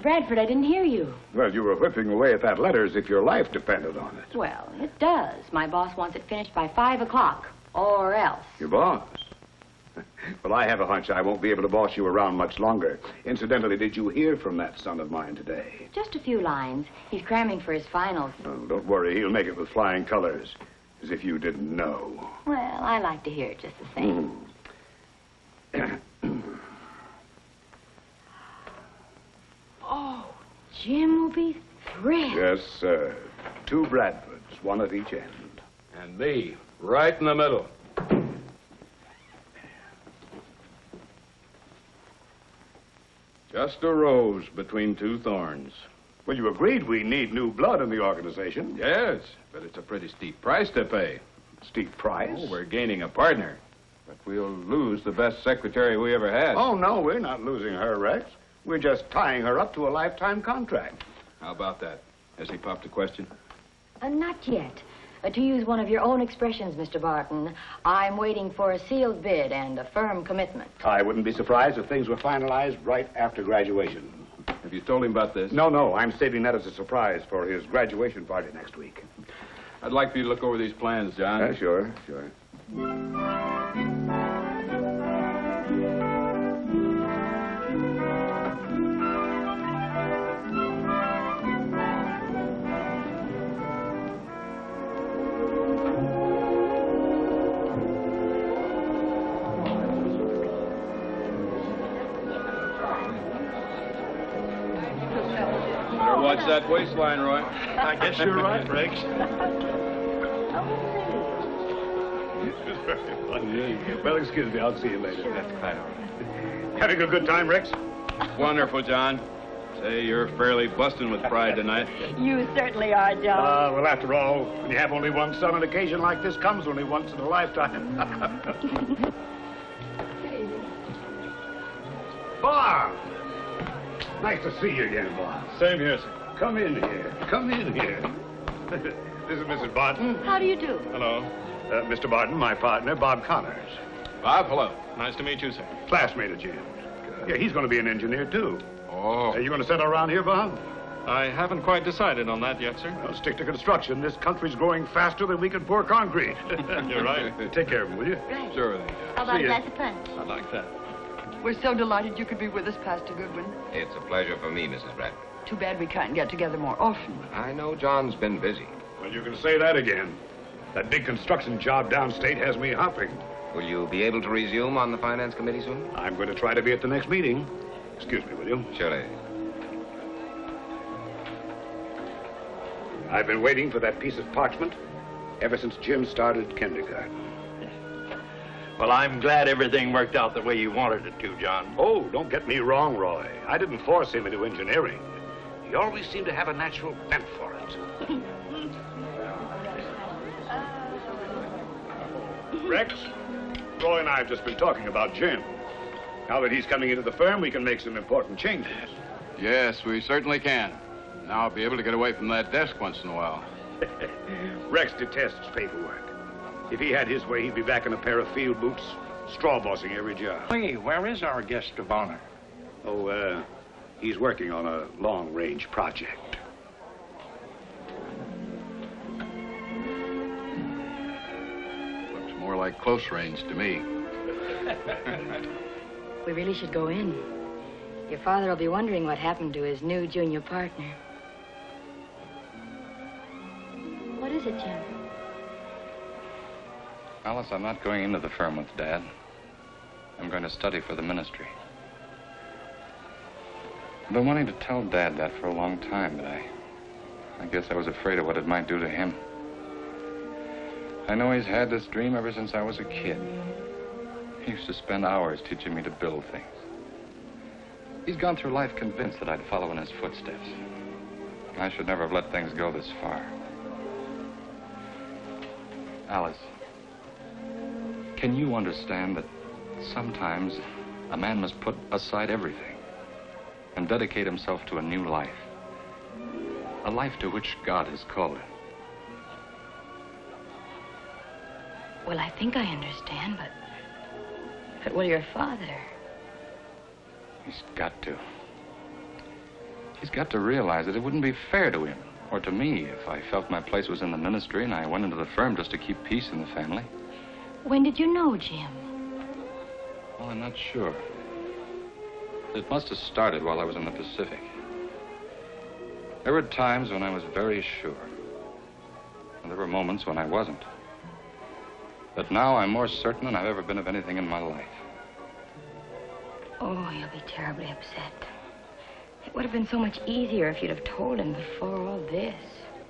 Mr. Bradford, I didn't hear you. Well, you were whipping away at that letter as if your life depended on it. Well, it does. My boss wants it finished by 5 o'clock, or else. Your boss? Well, I have a hunch I won't be able to boss you around much longer. Incidentally, did you hear from that son of mine today? Just a few lines. He's cramming for his finals. Oh, don't worry. He'll make it with flying colors. As if you didn't know. Well, I like to hear it just the same. Oh, Jim will be thrilled. Yes, sir. 2 Bradfords, 1 at each end. And me, right in the middle. Just a rose between 2 thorns. Well, you agreed we need new blood in the organization. Yes, but it's a pretty steep price to pay. Steep price? Oh, we're gaining a partner. But we'll lose the best secretary we ever had. Oh, no, we're not losing her, Rex. We're just tying her up to a lifetime contract. How about that? Has he popped a question? Not yet. To use one of your own expressions, Mr. Barton, I'm waiting for a sealed bid and a firm commitment. I wouldn't be surprised if things were finalized right after graduation. Have you told him about this? No, I'm saving that as a surprise for his graduation party next week. I'd like for you to look over these plans, John. Sure. Watch that waistline, Roy. I guess you're right, Rex. Well, excuse me. I'll see you later. Sure. That's quite all right. Having a good time, Rex? Wonderful, John. Say, you're fairly busting with pride tonight. You certainly are, John. Well, after all, when you have only one son, an occasion like this comes only once in a lifetime. Bob! Nice to see you again, Bob. Same here, sir. Come in here. This is Mrs. Barton. How do you do? Hello. Mr. Barton, my partner, Bob Connors. Bob, hello. Nice to meet you, sir. Classmate of Jim's. Yeah, he's going to be an engineer, too. Oh. You going to settle around here, Bob? I haven't quite decided on that yet, sir. Well, stick to construction. This country's growing faster than we can pour concrete. You're right. Take care of him, will you? Right. Sure thing. How about See a ya. glass of punch? I'd like that. We're so delighted you could be with us, Pastor Goodwin. It's a pleasure for me, Mrs. Bradford. Too bad we can't get together more often. I know John's been busy. Well, you can say that again. That big construction job downstate has me hopping. Will you be able to resume on the Finance Committee soon? I'm going to try to be at the next meeting. Excuse me, will you? Surely. I've been waiting for that piece of parchment ever since Jim started kindergarten. Well, I'm glad everything worked out the way you wanted it to, John. Oh, don't get me wrong, Roy. I didn't force him into engineering. He always seemed to have a natural bent for it. Rex, Roy and I have just been talking about Jim. Now that he's coming into the firm, we can make some important changes. Yes, we certainly can. Now I'll be able to get away from that desk once in a while. Rex detests paperwork. If he had his way, he'd be back in a pair of field boots, straw bossing every job. Hey, where is our guest of honor? Oh, he's working on a long-range project. Looks more like close range to me. We really should go in. Your father will be wondering what happened to his new junior partner. What is it, Jim? Alice, I'm not going into the firm with Dad. I'm going to study for the ministry. I've been wanting to tell Dad that for a long time, but I guess I was afraid of what it might do to him. I know he's had this dream ever since I was a kid. He used to spend hours teaching me to build things. He's gone through life convinced that I'd follow in his footsteps. I should never have let things go this far. Alice, can you understand that sometimes a man must put aside everything and dedicate himself to a new life? A life to which God has called him. Well, I think I understand, but will your father? He's got to. He's got to realize that it wouldn't be fair to him, or to me, if I felt my place was in the ministry and I went into the firm just to keep peace in the family. When did you know, Jim? Well, I'm not sure. It must have started while I was in the Pacific. There were times when I was very sure. And there were moments when I wasn't. But now I'm more certain than I've ever been of anything in my life. Oh, you'll be terribly upset. It would have been so much easier if you'd have told him before all this.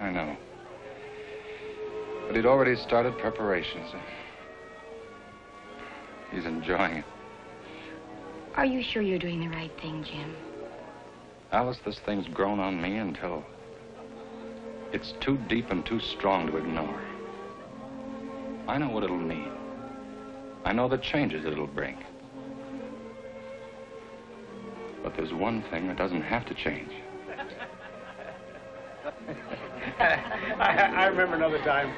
I know. But he'd already started preparations. He's enjoying it. Are you sure you're doing the right thing, Jim? Alice, this thing's grown on me until it's too deep and too strong to ignore. I know what it'll mean. I know the changes it'll bring. But there's one thing that doesn't have to change. I remember another time,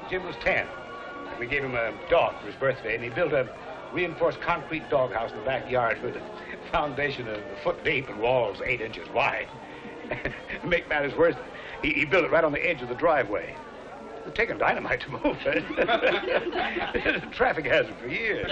Jim was 10. We gave him a dog for his birthday, and he built a reinforced concrete doghouse in the backyard with a foundation a foot deep and walls 8 inches wide. To make matters worse, he built it right on the edge of the driveway. It's taken dynamite to move it. It's a traffic hazard for years.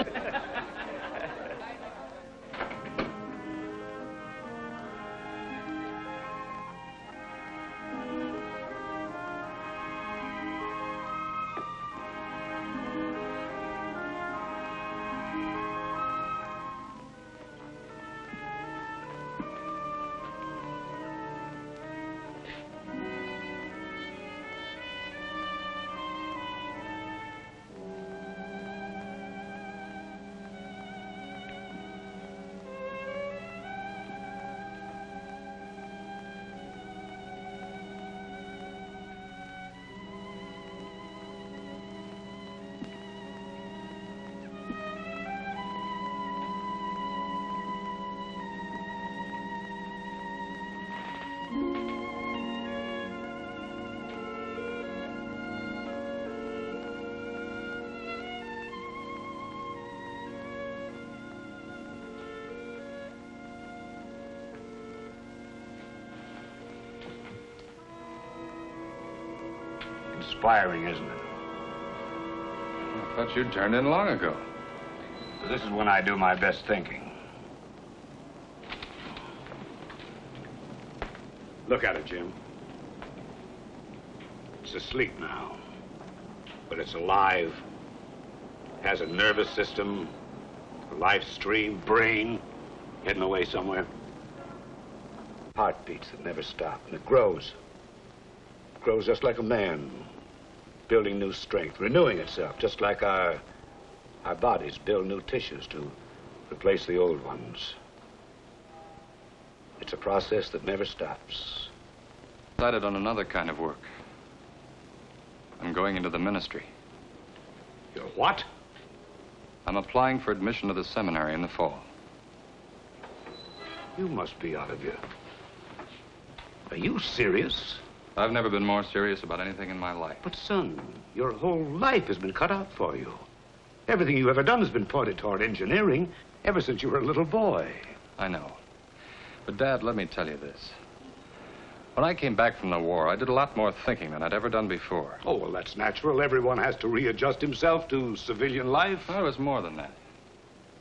Inspiring, isn't it? I thought you'd turned in long ago. This is when I do my best thinking. Look at it, Jim. It's asleep now. But it's alive. Has a nervous system, a life stream, brain, hidden away somewhere. Heartbeats that never stop, and it grows. It grows just like a man, building new strength, renewing itself, just like our bodies build new tissues to replace the old ones. It's a process that never stops. Decided on another kind of work. I'm going into the ministry. You're what? I'm applying for admission to the seminary in the fall. You must be out of your... Are you serious? I've never been more serious about anything in my life. But, son, your whole life has been cut out for you. Everything you've ever done has been pointed toward engineering ever since you were a little boy. I know. But, Dad, let me tell you this. When I came back from the war, I did a lot more thinking than I'd ever done before. Oh, well, that's natural. Everyone has to readjust himself to civilian life. Well, it was more than that.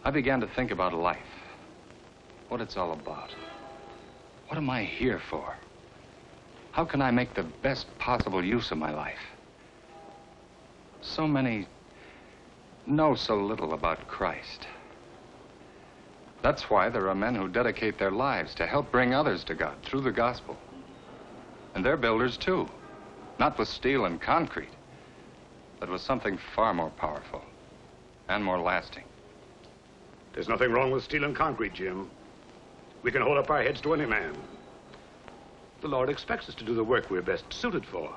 I began to think about life. What it's all about. What am I here for? How can I make the best possible use of my life? So many know so little about Christ. That's why there are men who dedicate their lives to help bring others to God through the gospel. And they're builders, too. Not with steel and concrete, but with something far more powerful and more lasting. There's nothing wrong with steel and concrete, Jim. We can hold up our heads to any man. The Lord expects us to do the work we're best suited for.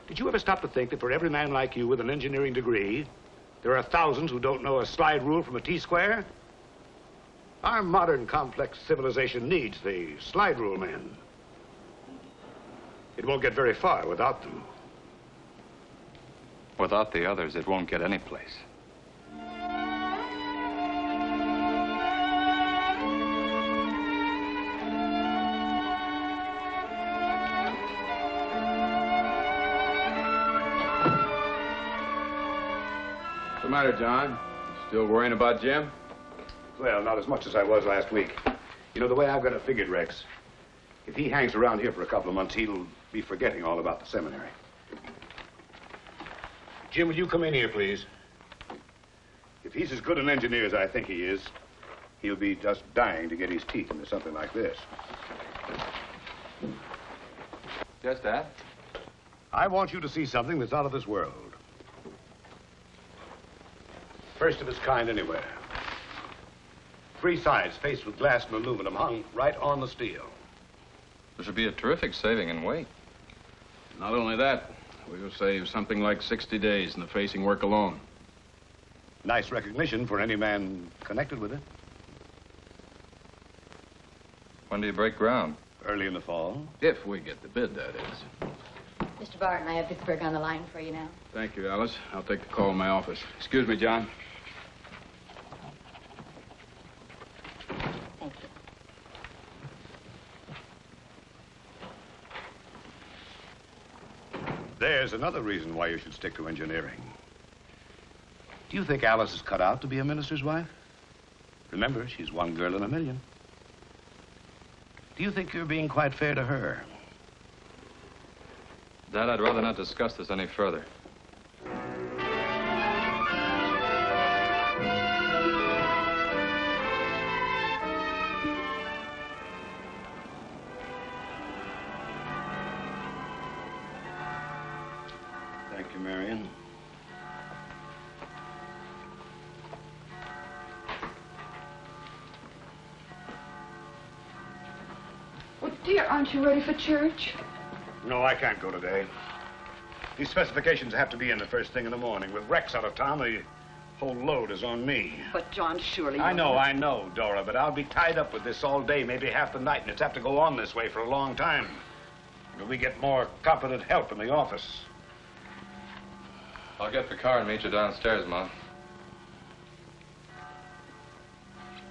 Did you ever stop to think that for every man like you with an engineering degree, there are thousands who don't know a slide rule from a T-square? Our modern complex civilization needs the slide rule men. It won't get very far without them. Without the others, it won't get any place. the matter, John? Still worrying about Jim? Well, not as much as I was last week. You know, the way I've got it figured, Rex, if he hangs around here for a couple of months, he'll be forgetting all about the seminary. Jim, will you come in here, please? If he's as good an engineer as I think he is, he'll be just dying to get his teeth into something like this. Yes, Dad? I want you to see something that's out of this world. First of its kind anywhere. 3 sides faced with glass and aluminum hung right on the steel. This would be a terrific saving in weight. Not only that, we'll save something like 60 days in the facing work alone. Nice recognition for any man connected with it. When do you break ground? Early in the fall. If we get the bid, that is. Mr. Barton, I have Pittsburgh on the line for you now. Thank you, Alice. I'll take the call in my office. Excuse me, John. Thank you. There's another reason why you should stick to engineering. Do you think Alice is cut out to be a minister's wife? Remember, she's one girl in a million. Do you think you're being quite fair to her? Dad, I'd rather not discuss this any further. Thank you, Marion. Oh, dear, aren't you ready for church? No, I can't go today. These specifications have to be in the first thing in the morning. With Rex out of town, the whole load is on me. But, John, surely... I know, Dora, but I'll be tied up with this all day, maybe half the night, and it's have to go on this way for a long time. Until we get more competent help in the office. I'll get the car and meet you downstairs, Mom.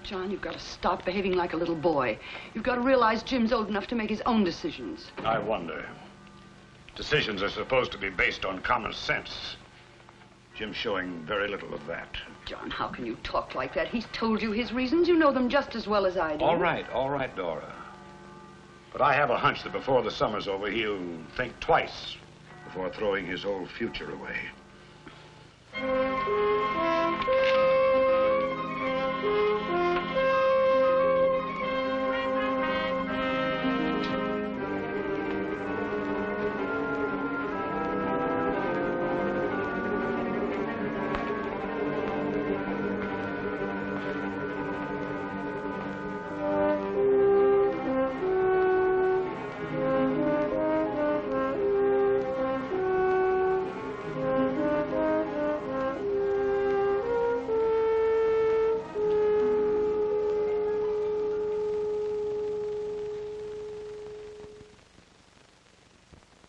John, you've got to stop behaving like a little boy. You've got to realize Jim's old enough to make his own decisions. I wonder. Decisions are supposed to be based on common sense. Jim's showing very little of that. John, how can you talk like that? He's told you his reasons. You know them just as well as I do. All right, Dora. But I have a hunch that before the summer's over, he'll think twice before throwing his whole future away.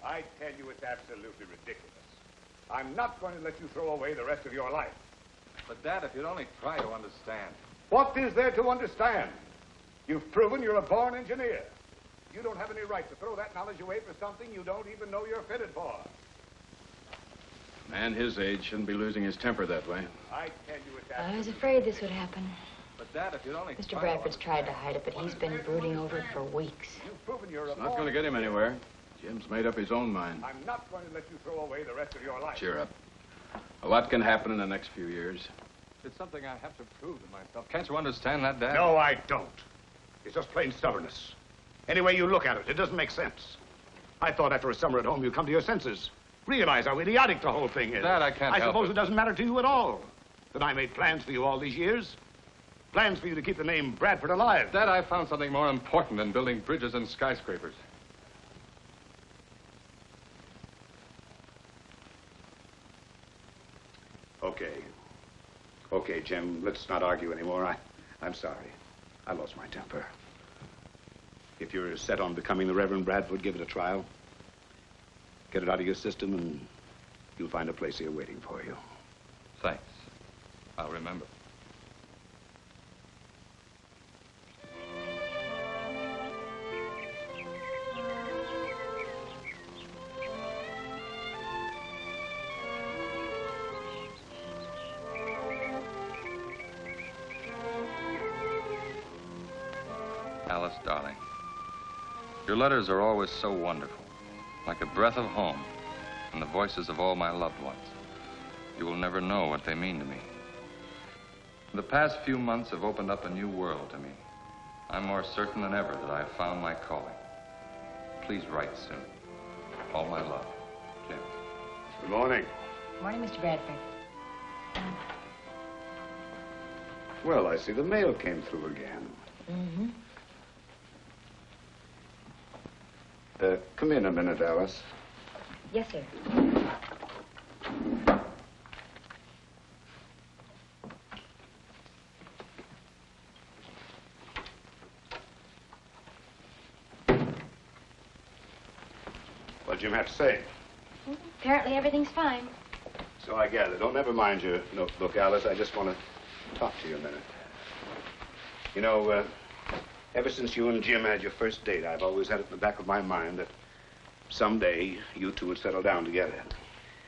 I tell you, it's absolutely ridiculous. I'm not going to let you throw away the rest of your life. But, Dad, if you'd only try to understand. What is there to understand? You've proven you're a born engineer. You don't have any right to throw that knowledge away for something you don't even know you're fitted for. A man his age shouldn't be losing his temper that way. I tell you, it's I was afraid this would happen. But, Dad, if you'd only Mr. Bradford's tried to hide it, but he's been brooding over it for weeks. You've proven you're a It's not going to get him anywhere. Jim's made up his own mind. I'm not going to let you throw away the rest of your life. Cheer up. A lot can happen in the next few years. It's something I have to prove to myself. Can't you understand that, Dad? No, I don't. It's just plain stubbornness. Any way you look at it, it doesn't make sense. I thought after a summer at home you'd come to your senses. Realize how idiotic the whole thing is. Dad, I can't I help suppose it. it doesn't matter to you at all that I made plans for you all these years. Plans for you to keep the name Bradford alive. Dad, I found something more important than building bridges and skyscrapers. Okay, Jim, let's not argue anymore. I'm sorry. I lost my temper. If you're set on becoming the Reverend Bradford, give it a trial. Get it out of your system, and you'll find a place here waiting for you. Thanks. I'll remember. darling. Your letters are always so wonderful, like a breath of home and the voices of all my loved ones. You will never know what they mean to me. The past few months have opened up a new world to me. I'm more certain than ever that I have found my calling. Please write soon. All my love, Jim. Good morning. Morning, Mr. Bradford. Well, I see the mail came through again. Mm-hmm. Come in a minute, Alice. Yes, sir. What did Jim have to say? Apparently everything's fine. So I gather. Don't never mind your notebook, Alice. I just want to talk to you a minute. You know, ever since you and Jim had your first date, I've always had it in the back of my mind that someday you two would settle down together.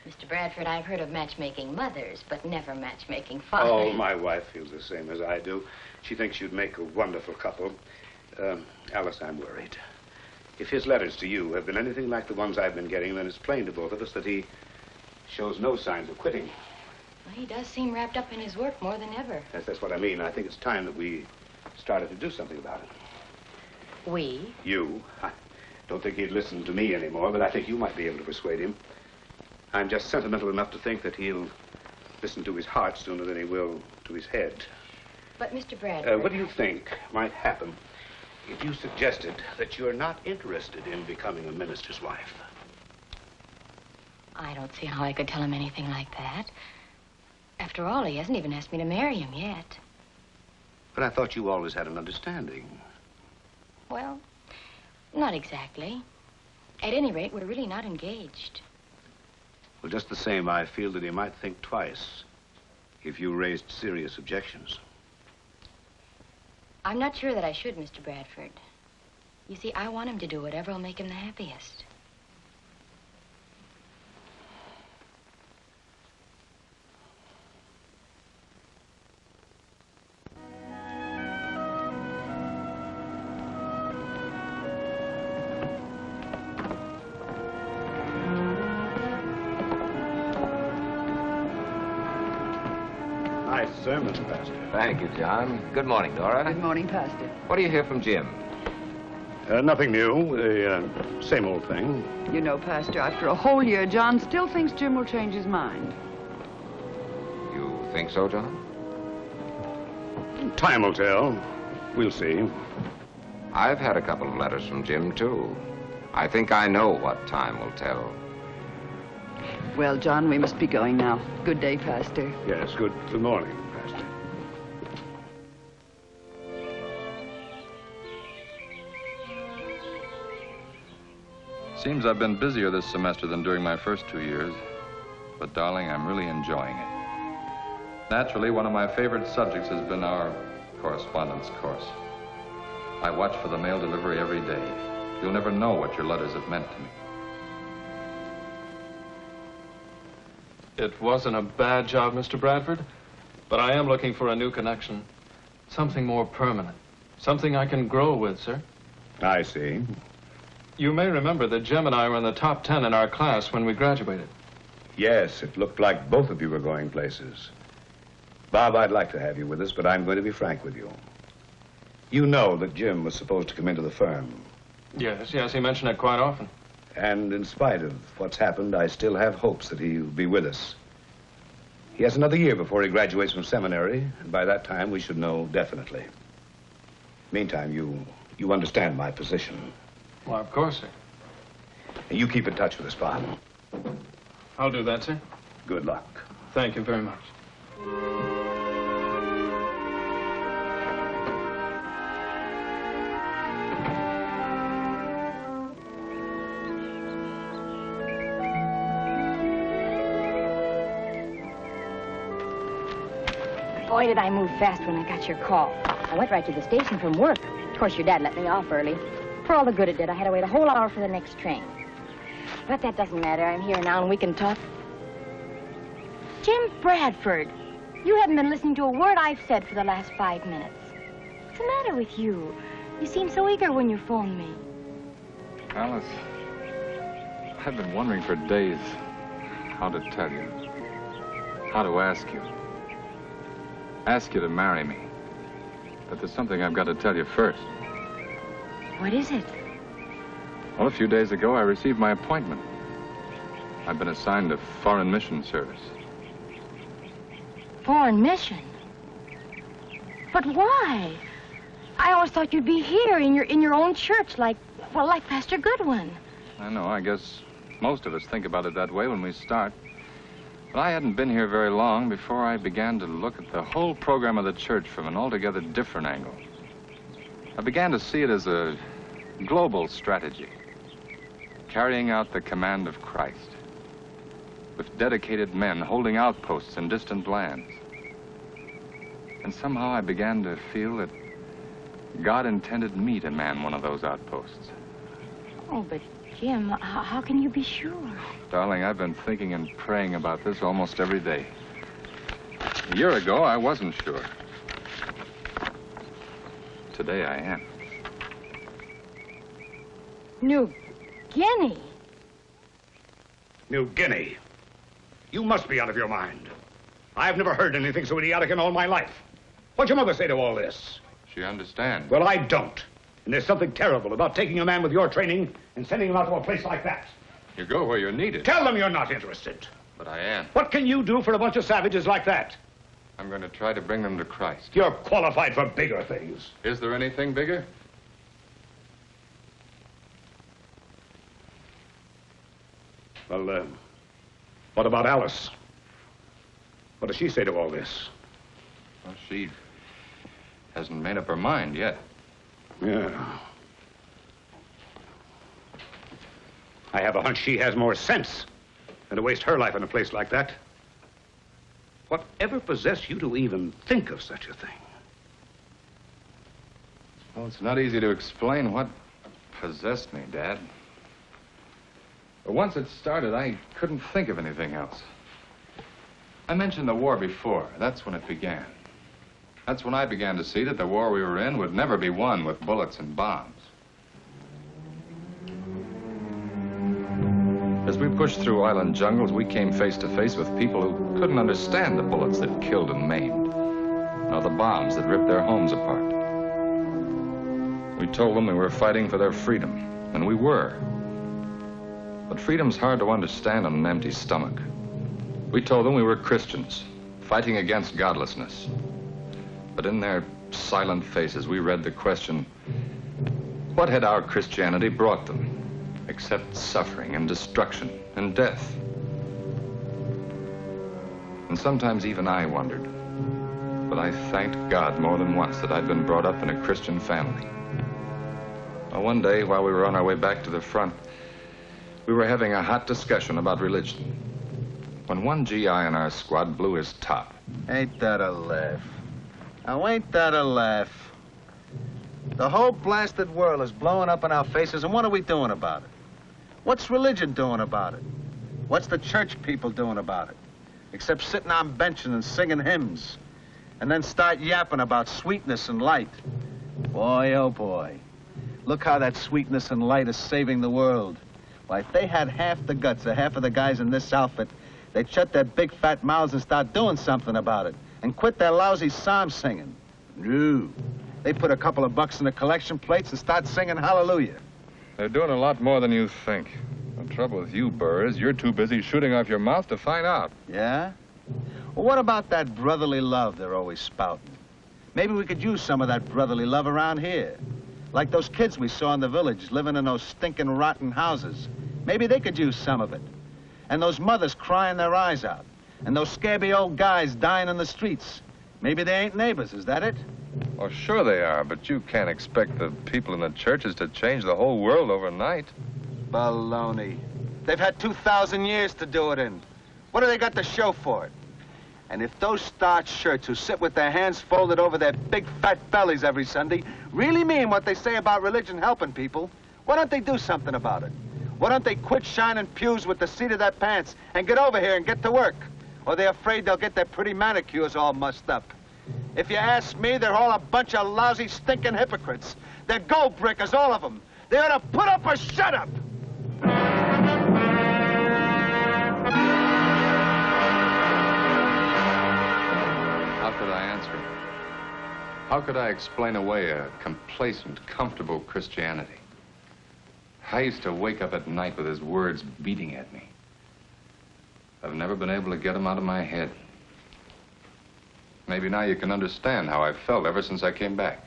Mr. Bradford, I've heard of matchmaking mothers, but never matchmaking fathers. Oh, my wife feels the same as I do. She thinks you'd make a wonderful couple. Alice, I'm worried. If his letters to you have been anything like the ones I've been getting, then it's plain to both of us that he shows no signs of quitting. Well, he does seem wrapped up in his work more than ever. Yes, that's what I mean. I think it's time that we started to do something about it. We? You. I don't think he'd listen to me anymore, but I think you might be able to persuade him. I'm just sentimental enough to think that he'll listen to his heart sooner than he will to his head. But, Mr. Bradford... What do you think might happen if you suggested that you're not interested in becoming a minister's wife? I don't see how I could tell him anything like that. After all, he hasn't even asked me to marry him yet. But I thought you always had an understanding. Well, not exactly. At any rate, we're really not engaged. Well, just the same, I feel that he might think twice if you raised serious objections. I'm not sure that I should, Mr. Bradford. You see, I want him to do whatever will make him the happiest. Nice sermon, Pastor. Thank you, John. Good morning, Dora. Good morning, Pastor. What do you hear from Jim? Nothing new. The same old thing. You know, Pastor, after a whole year, John still thinks Jim will change his mind. You think so, John? Time will tell. We'll see. I've had a couple of letters from Jim, too. I think I know what time will tell. Well, John, we must be going now. Good day, Pastor. Yes, good morning, Pastor. Seems I've been busier this semester than during my first 2 years. But, darling, I'm really enjoying it. Naturally, one of my favorite subjects has been our correspondence course. I watch for the mail delivery every day. You'll never know what your letters have meant to me. It wasn't a bad job, Mr. Bradford, but I am looking for a new connection. Something more permanent. Something I can grow with, sir. I see. You may remember that Jim and I were in the top 10 in our class when we graduated. Yes, it looked like both of you were going places. Bob, I'd like to have you with us, but I'm going to be frank with you. You know that Jim was supposed to come into the firm. Yes, he mentioned it quite often. And in spite of what's happened, I still have hopes that he'll be with us. He has another year before he graduates from seminary, and by that time we should know definitely. Meantime, you understand my position. Well, of course, sir. And you keep in touch with us, Bob. I'll do that, sir. Good luck. Thank you very much. Boy, did I move fast when I got your call. I went right to the station from work. Of course, your dad let me off early. For all the good it did, I had to wait a whole hour for the next train. But that doesn't matter. I'm here now, and we can talk. Jim Bradford, you haven't been listening to a word I've said for the last 5 minutes. What's the matter with you? You seemed so eager when you phoned me. Alice, I've been wondering for days how to tell you, how to ask you. Ask you to marry me. But there's something I've got to tell you first. What is it? Well, a few days ago, I received my appointment. I've been assigned to foreign mission service. Foreign mission? But why? I always thought you'd be here in your own church, like Pastor Goodwin. I know, I guess most of us think about it that way when we start. But I hadn't been here very long before I began to look at the whole program of the church from an altogether different angle. I began to see it as a global strategy, carrying out the command of Christ, with dedicated men holding outposts in distant lands. And somehow I began to feel that God intended me to man one of those outposts. Oh, but Jim, how can you be sure? Darling, I've been thinking and praying about this almost every day. A year ago, I wasn't sure. Today, I am. New Guinea? New Guinea? You must be out of your mind. I've never heard anything so idiotic in all my life. What'd your mother say to all this? She understands. Well, I don't. And there's something terrible about taking a man with your training and sending him out to a place like that. You go where you're needed. Tell them you're not interested. But I am. What can you do for a bunch of savages like that? I'm going to try to bring them to Christ. You're qualified for bigger things. Is there anything bigger? Well, what about Alice? What does she say to all this? Well, she hasn't made up her mind yet. Yeah. I have a hunch she has more sense than to waste her life in a place like that. Whatever possessed you to even think of such a thing? Well, it's not easy to explain what possessed me, Dad. But once it started, I couldn't think of anything else. I mentioned the war before. That's when it began. That's when I began to see that the war we were in would never be won with bullets and bombs. As we pushed through island jungles, we came face to face with people who couldn't understand the bullets that killed and maimed, nor the bombs that ripped their homes apart. We told them we were fighting for their freedom, and we were. But freedom's hard to understand on an empty stomach. We told them we were Christians, fighting against godlessness. But in their silent faces, we read the question, what had our Christianity brought them, except suffering and destruction and death? And sometimes even I wondered. But I thanked God more than once that I'd been brought up in a Christian family. Well, one day, while we were on our way back to the front, we were having a hot discussion about religion, when one GI in our squad blew his top. Ain't that a laugh? Now, ain't that a laugh? The whole blasted world is blowing up in our faces, and what are we doing about it? What's religion doing about it? What's the church people doing about it? Except sitting on benches and singing hymns, and then start yapping about sweetness and light. Boy, oh boy. Look how that sweetness and light is saving the world. Why, if they had half the guts of half of the guys in this outfit, they'd shut their big fat mouths and start doing something about it, and quit their lousy psalm singing. No. They put a couple of bucks in the collection plates and start singing hallelujah. They're doing a lot more than you think. The trouble with you, Burr, is you're too busy shooting off your mouth to find out. Yeah? Well, what about that brotherly love they're always spouting? Maybe we could use some of that brotherly love around here. Like those kids we saw in the village living in those stinking, rotten houses. Maybe they could use some of it. And those mothers crying their eyes out. And those scabby old guys dying in the streets. Maybe they ain't neighbors, is that it? Well, sure they are, but you can't expect the people in the churches to change the whole world overnight. Baloney. They've had 2,000 years to do it in. What do they got to show for it? And if those starched shirts who sit with their hands folded over their big fat bellies every Sunday really mean what they say about religion helping people, why don't they do something about it? Why don't they quit shining pews with the seat of their pants and get over here and get to work? Or they're afraid they'll get their pretty manicures all mussed up. If you ask me, they're all a bunch of lousy, stinking hypocrites. They're gold brickers, all of them. They ought to put up or shut up. How could I answer him? How could I explain away a complacent, comfortable Christianity? I used to wake up at night with his words beating at me. I've never been able to get them out of my head. Maybe now you can understand how I've felt ever since I came back.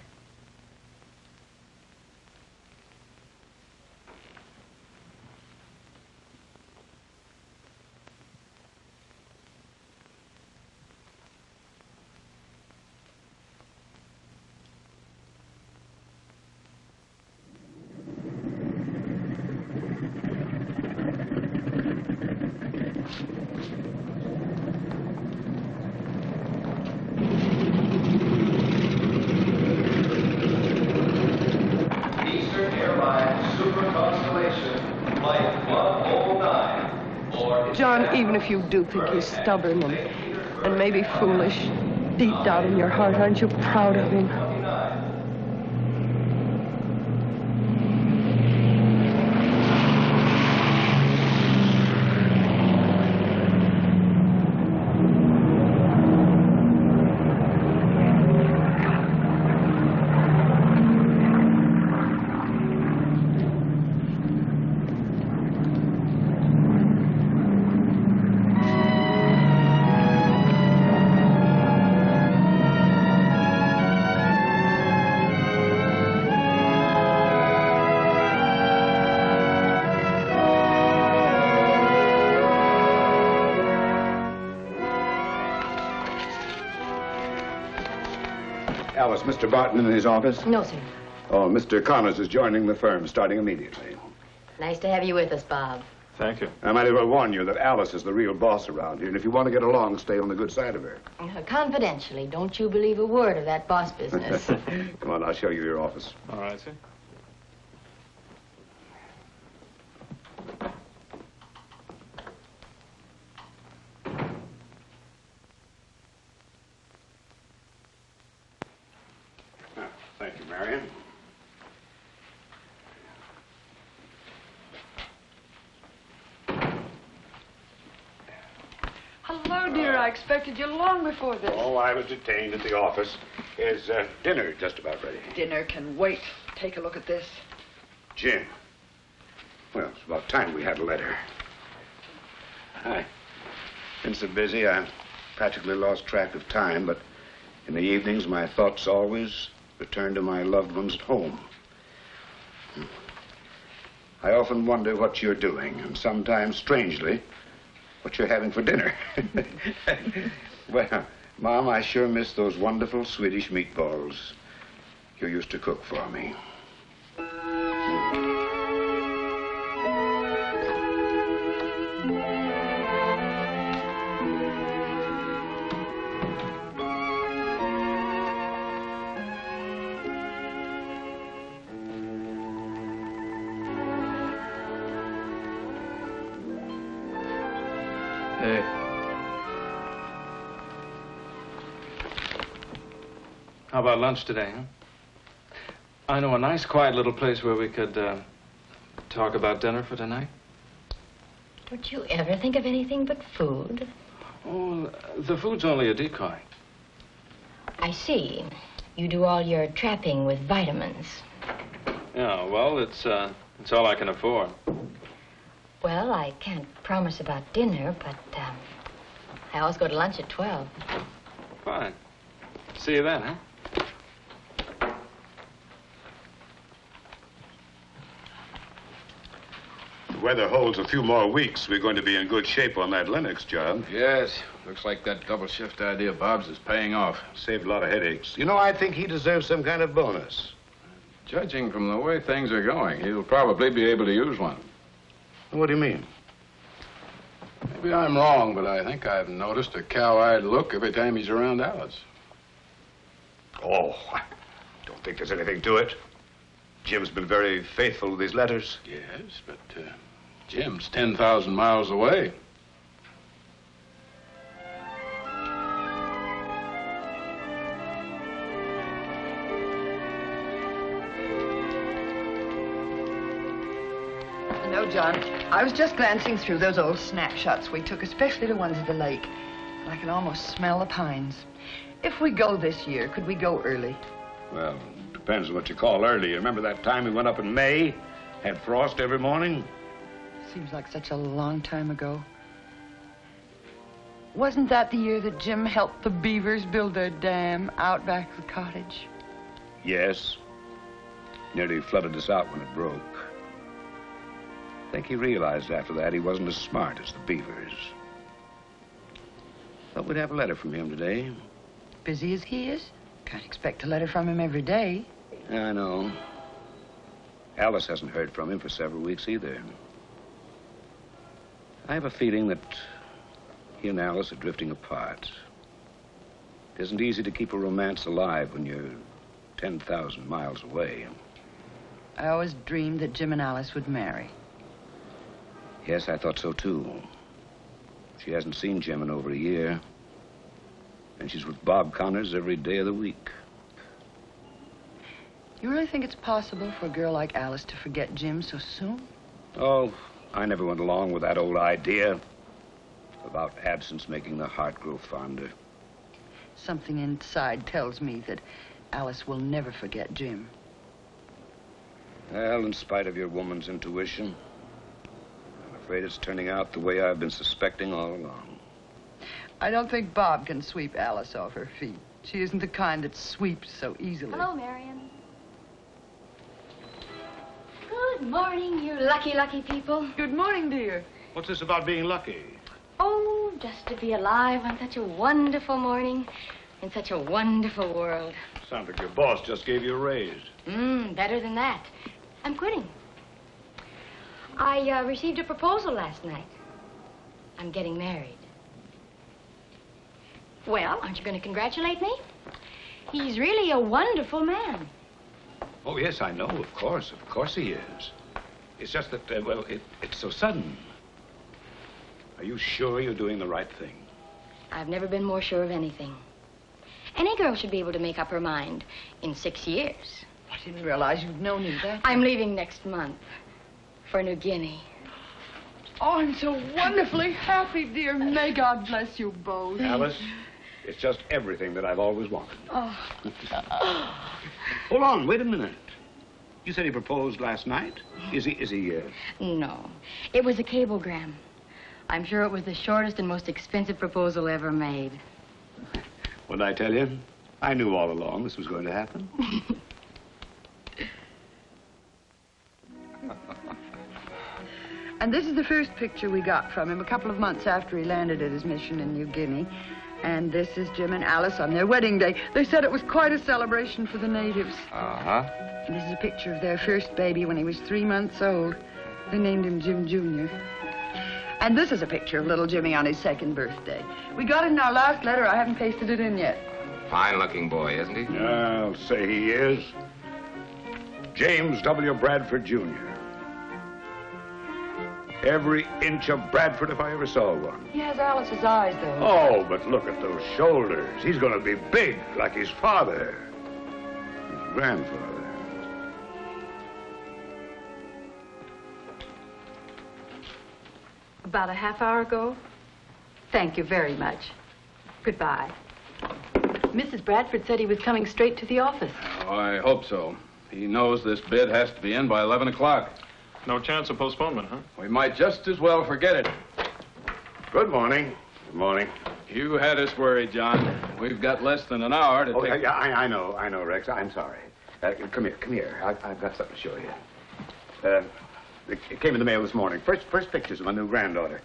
John, even if you do think he's stubborn and maybe foolish, deep down in your heart, aren't you proud of him? Alice, Mr. Barton in his office? No, sir. Oh, Mr. Connors is joining the firm, starting immediately. Nice to have you with us, Bob. Thank you. I might as well warn you that Alice is the real boss around here, and if you want to get along, stay on the good side of her. Confidentially, don't you believe a word of that boss business. Come on, I'll show you your office. All right, sir. Thank you, Marion. Hello, dear. I expected you long before this. Oh, I was detained at the office. Is dinner just about ready? Dinner can wait. Take a look at this. Jim. Well, it's about time we had a letter. I've been so busy, I practically lost track of time, but in the evenings, my thoughts always return to my loved ones at home. I often wonder what you're doing, and sometimes, strangely, what you're having for dinner. Well, Mom, I sure miss those wonderful Swedish meatballs you used to cook for me. Hey. How about lunch today, huh? I know a nice, quiet little place where we could talk about dinner for tonight. Don't you ever think of anything but food? Oh, the food's only a decoy. I see. You do all your trapping with vitamins. Yeah, well, it's all I can afford. Well, I can't promise about dinner, but I always go to lunch at 12. Fine. See you then, huh? If the weather holds a few more weeks, we're going to be in good shape on that Lennox job. Yes, looks like that double shift idea of Bob's is paying off. Saved a lot of headaches. You know, I think he deserves some kind of bonus. Judging from the way things are going, he'll probably be able to use one. What do you mean? Maybe I'm wrong, but I think I've noticed a cow-eyed look every time he's around Alice. Oh, I don't think there's anything to it. Jim's been very faithful with his letters. Yes, but Jim's 10,000 miles away. No, John. I was just glancing through those old snapshots we took, especially the ones of the lake. I can almost smell the pines. If we go this year, could we go early? Well, depends on what you call early. You remember that time we went up in May? Had frost every morning? Seems like such a long time ago. Wasn't that the year that Jim helped the beavers build their dam out back of the cottage? Yes. Nearly flooded us out when it broke. I think he realized after that he wasn't as smart as the beavers. Thought we'd have a letter from him today. Busy as he is, can't expect a letter from him every day. Yeah, I know. Alice hasn't heard from him for several weeks either. I have a feeling that he and Alice are drifting apart. It isn't easy to keep a romance alive when you're 10,000 miles away. I always dreamed that Jim and Alice would marry. Yes, I thought so too. She hasn't seen Jim in over a year. And she's with Bob Connors every day of the week. You really think it's possible for a girl like Alice to forget Jim so soon? Oh, I never went along with that old idea about absence making the heart grow fonder. Something inside tells me that Alice will never forget Jim. Well, in spite of your woman's intuition, I'm afraid it's turning out the way I've been suspecting all along. I don't think Bob can sweep Alice off her feet. She isn't the kind that sweeps so easily. Hello, Marion. Good morning, you lucky, lucky people. Good morning, dear. What's this about being lucky? Oh, just to be alive on such a wonderful morning in such a wonderful world. Sounds like your boss just gave you a raise. Better than that. I'm quitting. I received a proposal last night. I'm getting married. Well, aren't you going to congratulate me? He's really a wonderful man. Oh, yes, I know, of course he is. It's just that, well, it's so sudden. Are you sure you're doing the right thing? I've never been more sure of anything. Any girl should be able to make up her mind in 6 years. I didn't realize you'd known you that. I'm leaving next month for New Guinea. Oh, I'm so wonderfully happy, dear. May God bless you both. Alice, it's just everything that I've always wanted. Oh. Hold on, wait a minute. You said he proposed last night? Is he? No, it was a cablegram. I'm sure it was the shortest and most expensive proposal ever made. What did I tell you? I knew all along this was going to happen. And this is the first picture we got from him a couple of months after he landed at his mission in New Guinea. And this is Jim and Alice on their wedding day. They said it was quite a celebration for the natives. Uh-huh. And this is a picture of their first baby when he was 3 months old. They named him Jim Jr. And this is a picture of little Jimmy on his 2nd birthday. We got it in our last letter. I haven't pasted it in yet. Fine-looking boy, isn't he? I'll say he is. James W. Bradford, Jr. Every inch of Bradford if I ever saw one. He has Alice's eyes, though. Oh, but look at those shoulders. He's going to be big, like his father. His grandfather. About a half hour ago? Thank you very much. Goodbye. Mrs. Bradford said he was coming straight to the office. Oh, I hope so. He knows this bid has to be in by 11 o'clock. No chance of postponement, huh? We might just as well forget it. Good morning. Good morning. You had us worried, John. We've got less than an hour to take... Yeah, I know, Rex. I'm sorry. Come here. I've got something to show you. It came in the mail this morning. First pictures of my new granddaughter.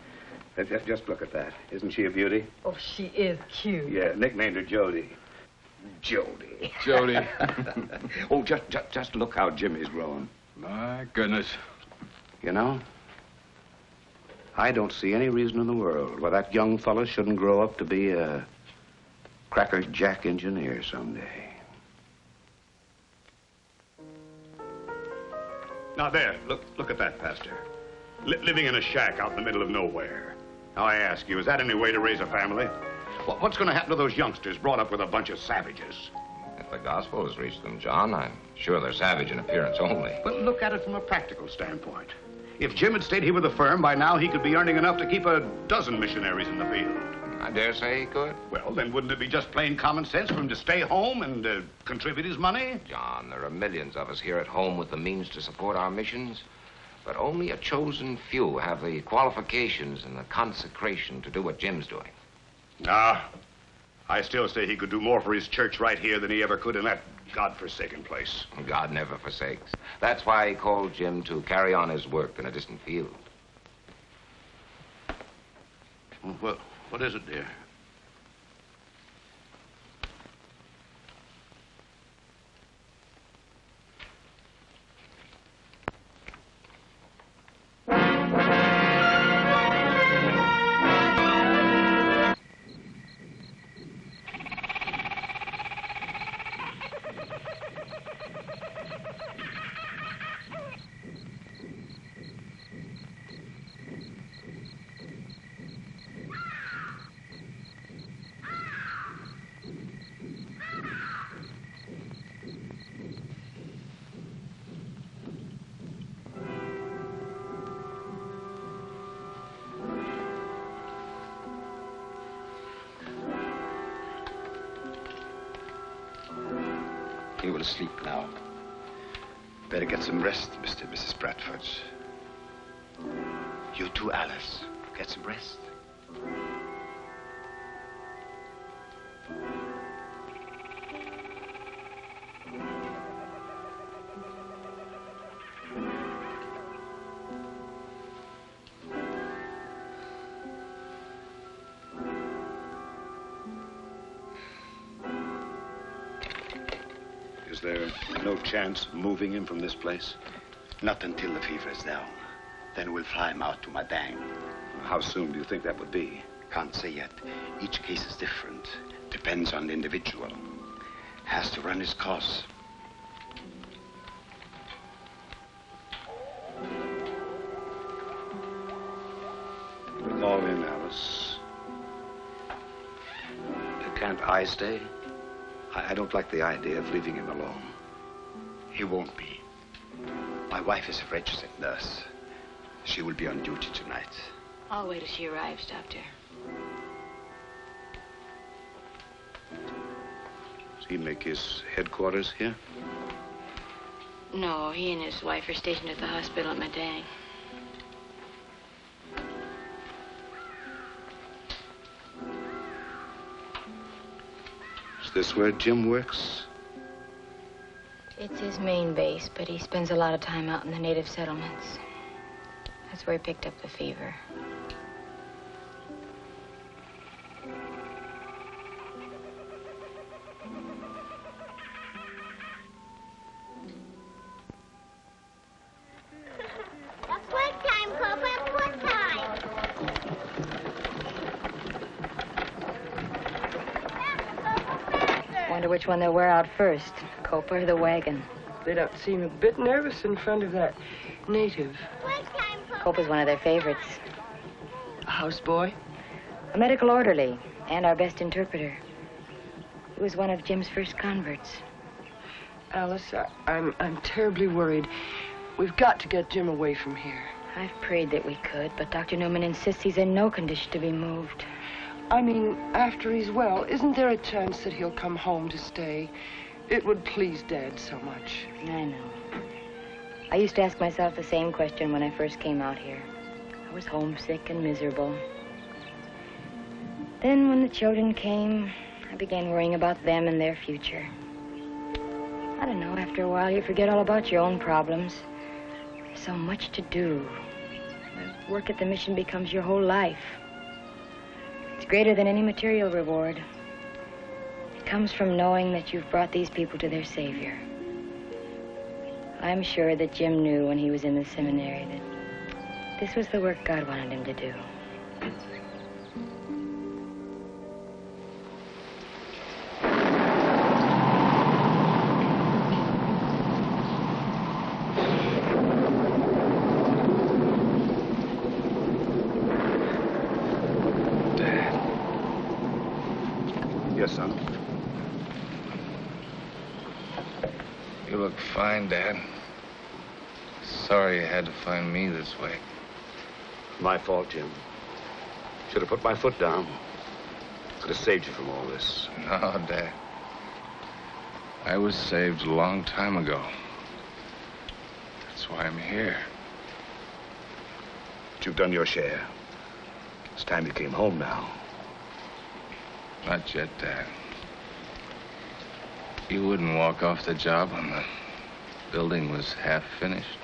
Just look at that. Isn't she a beauty? Oh, she is cute. Yeah, nicknamed her Jody. Jody. Jody. Oh, just look how Jimmy's grown. My goodness. You know, I don't see any reason in the world why that young fella shouldn't grow up to be a crackerjack engineer someday. Now there, look at that, Pastor. Living in a shack out in the middle of nowhere. Now I ask you, is that any way to raise a family? What's going to happen to those youngsters brought up with a bunch of savages? If the gospel has reached them, John, I'm sure they're savage in appearance only. But look at it from a practical standpoint. If Jim had stayed here with the firm, by now he could be earning enough to keep a dozen missionaries in the field. I dare say he could. Well, then wouldn't it be just plain common sense for him to stay home and contribute his money? John, there are millions of us here at home with the means to support our missions, but only a chosen few have the qualifications and the consecration to do what Jim's doing. Ah, I still say he could do more for his church right here than he ever could in that God-forsaken place. God never forsakes. That's why he called Jim to carry on his work in a distant field. Well, what is it, dear? You will sleep now. Better get some rest, Mr. and Mrs. Bradford. You too, Alice. Get some rest. Is there no chance of moving him from this place? Not until the fever is down. Then we'll fly him out to Madang. How soon do you think that would be? Can't say yet. Each case is different. Depends on the individual. Has to run his course. Put them all in, Alice. Can't I stay? I don't like the idea of leaving him alone. He won't be. My wife is a registered nurse. She will be on duty tonight. I'll wait till she arrives, Doctor. Does he make his headquarters here? No, he and his wife are stationed at the hospital at Madang. Is this where Jim works? It's his main base, but he spends a lot of time out in the native settlements. That's where he picked up the fever. Wonder which one they'll wear out first, Copa or the wagon. They don't seem a bit nervous in front of that native. Copa's one of their favorites. A houseboy? A medical orderly and our best interpreter. He was one of Jim's first converts. Alice, I'm terribly worried. We've got to get Jim away from here. I've prayed that we could, but Dr. Newman insists he's in no condition to be moved. I mean, after he's well, isn't there a chance that he'll come home to stay? It would please Dad so much. I know. I used to ask myself the same question when I first came out here. I was homesick and miserable. Then when the children came, I began worrying about them and their future. I don't know, after a while you forget all about your own problems. There's so much to do. The work at the mission becomes your whole life. It's greater than any material reward. It comes from knowing that you've brought these people to their Savior. I'm sure that Jim knew when he was in the seminary that this was the work God wanted him to do. Son. You look fine, Dad. sorry you had to find me this way. My fault, Jim. Should have put my foot down. Could have saved you from all this. No, Dad. I was saved a long time ago. That's why I'm here. But you've done your share. It's time you came home now. Not yet, Dad. You wouldn't walk off the job when the building was half finished.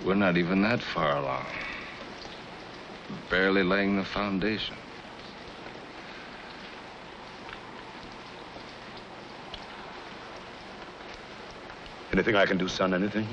We're not even that far along. Barely laying the foundation. Anything I can do, son? Anything?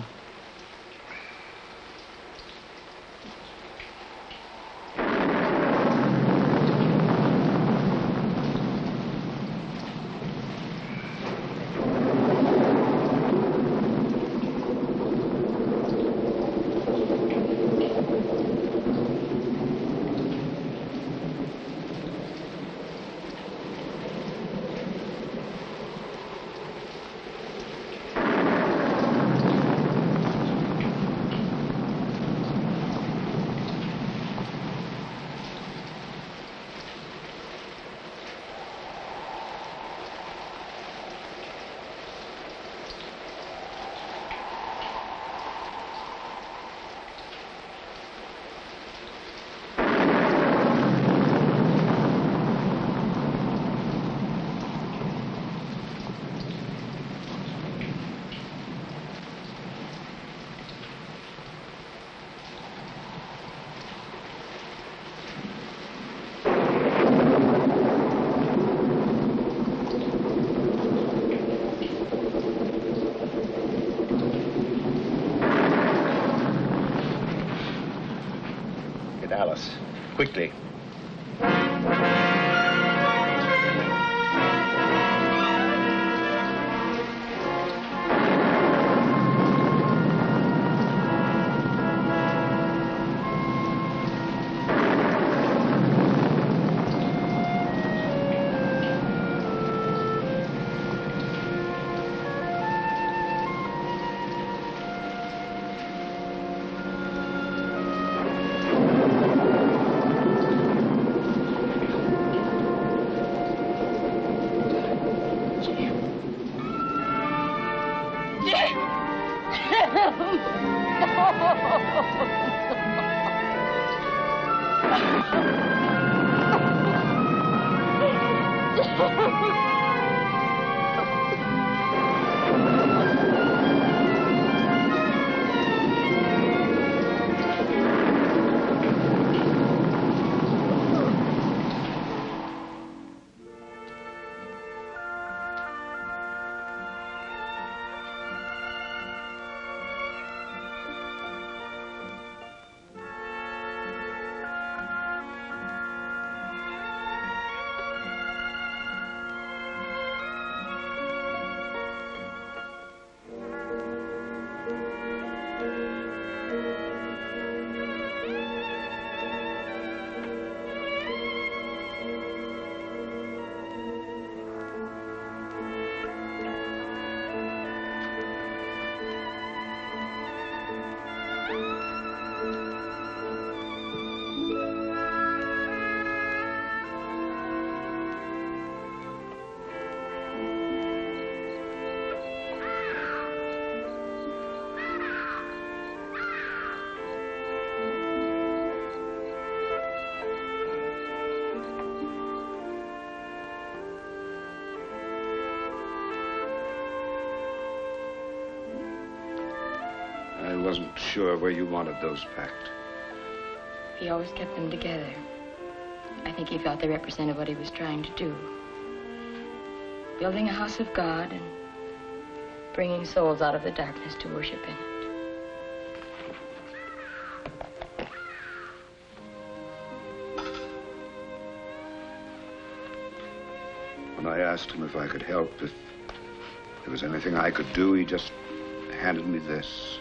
Alice, quickly. I wasn't sure where you wanted those packed. He always kept them together. I think he felt they represented what he was trying to do. Building a house of God and bringing souls out of the darkness to worship in it. When I asked him if I could help, if there was anything I could do, he just handed me this.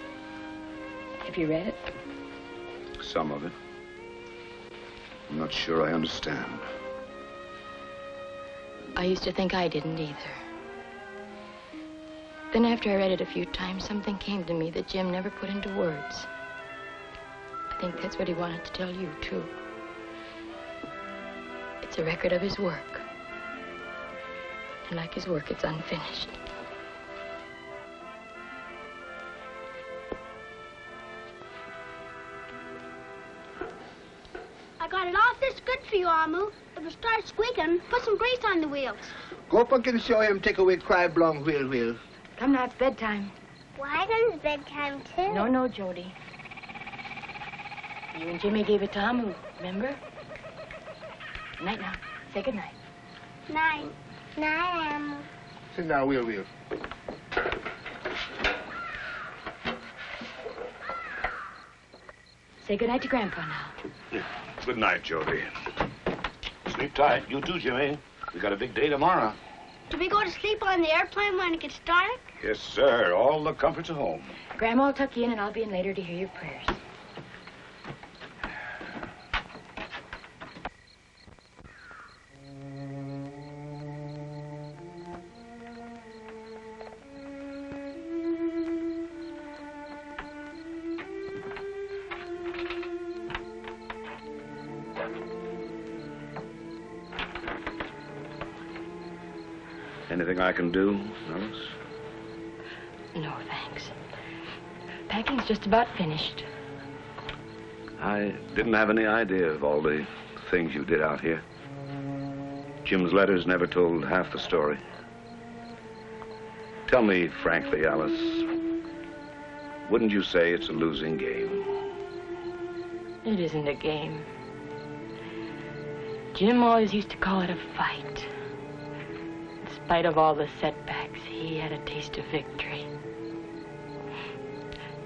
Have you read it? Some of it. I'm not sure I understand. I used to think I didn't either. Then after I read it a few times, something came to me that Jim never put into words. I think that's what he wanted to tell you, too. It's a record of his work. And like his work, it's unfinished. I got it all this good for you, Amu. If it starts squeaking, put some grease on the wheels. Go up and show him take away cry blong wheel. Come now, it's bedtime. Why then it's bedtime, too? No, Jody. You and Jimmy gave it to Amu, remember? Night now. Say good night. Night. Night, Amu. Sit down, wheel. Say good night to Grandpa now. Yeah. Good night, Jody. Sleep tight. You too, Jimmy. We got a big day tomorrow. Do we go to sleep on the airplane when it gets dark? Yes, sir. All the comforts of home. Grandma will tuck you in, and I'll be in later to hear your prayers. Anything I can do, Alice? No, thanks. Packing's just about finished. I didn't have any idea of all the things you did out here. Jim's letters never told half the story. Tell me frankly, Alice, wouldn't you say it's a losing game? It isn't a game. Jim always used to call it a fight. In spite of all the setbacks, he had a taste of victory.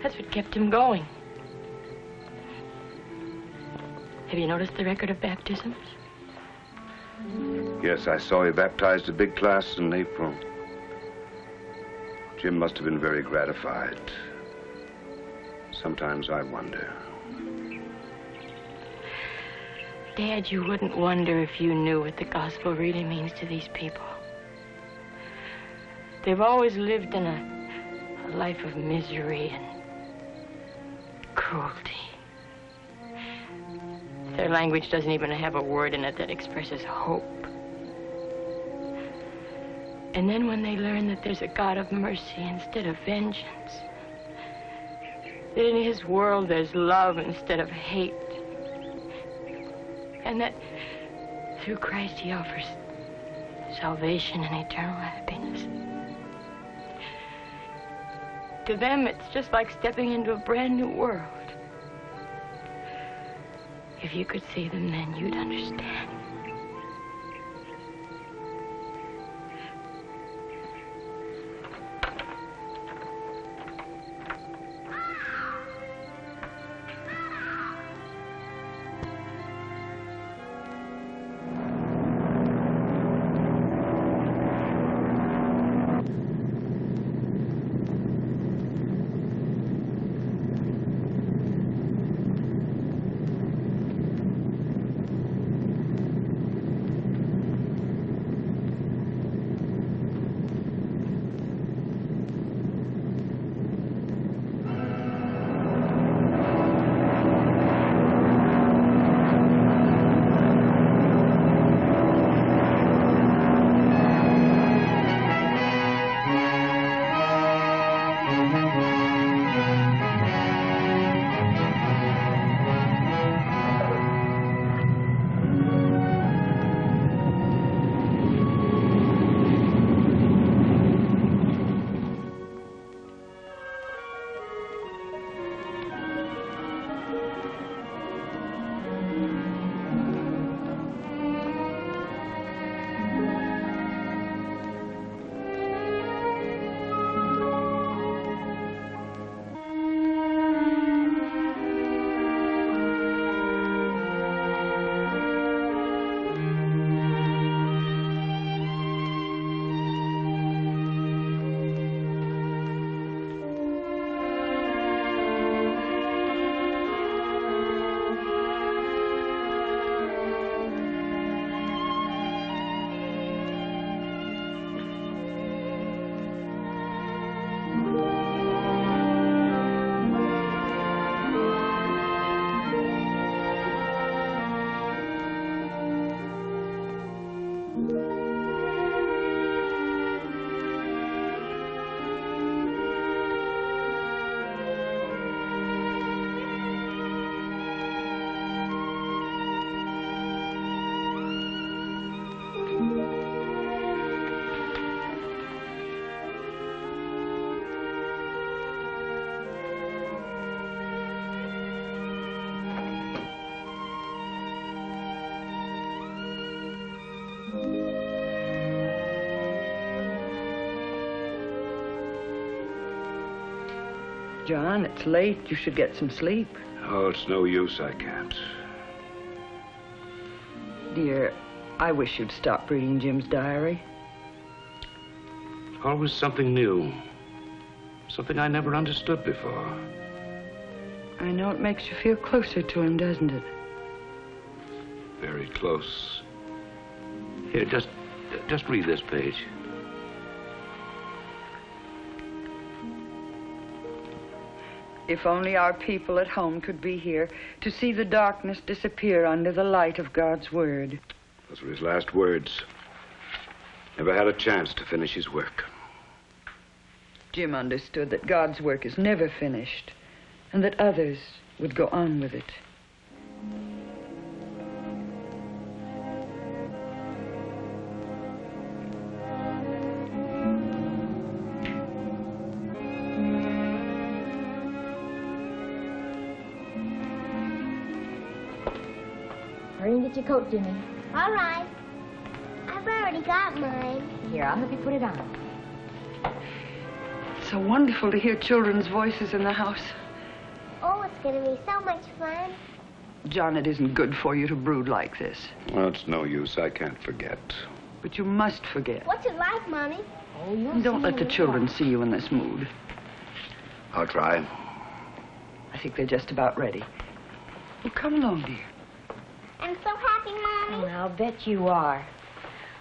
That's what kept him going. Have you noticed the record of baptisms? Yes, I saw he baptized a big class in April. Jim must have been very gratified. Sometimes I wonder. Dad, you wouldn't wonder if you knew what the gospel really means to these people. They've always lived in a life of misery and cruelty. Their language doesn't even have a word in it that expresses hope. And then when they learn that there's a God of mercy instead of vengeance, that in his world there's love instead of hate, and that through Christ he offers salvation and eternal happiness. To them, it's just like stepping into a brand new world. If you could see them then, you'd understand. John, it's late. You should get some sleep. Oh, it's no use. I can't. Dear, I wish you'd stop reading Jim's diary. Always something new. Something I never understood before. I know it makes you feel closer to him, doesn't it? Very close. Here, just read this page. If only our people at home could be here to see the darkness disappear under the light of God's word. Those were his last words. Never had a chance to finish his work. Jim understood that God's work is never finished and that others would go on with it. Hurry and get your coat, Jimmy. All right. I've already got mine. Here, I'll help you put it on. It's so wonderful to hear children's voices in the house. Oh, it's going to be so much fun. John, it isn't good for you to brood like this. Well, it's no use. I can't forget. But you must forget. What's it like, Mommy? Oh, you'll And don't see let the when you children come. see you in this mood. I'll try. I think they're just about ready. Well, come along, dear. I'm so happy, Mommy. Oh, I'll bet you are.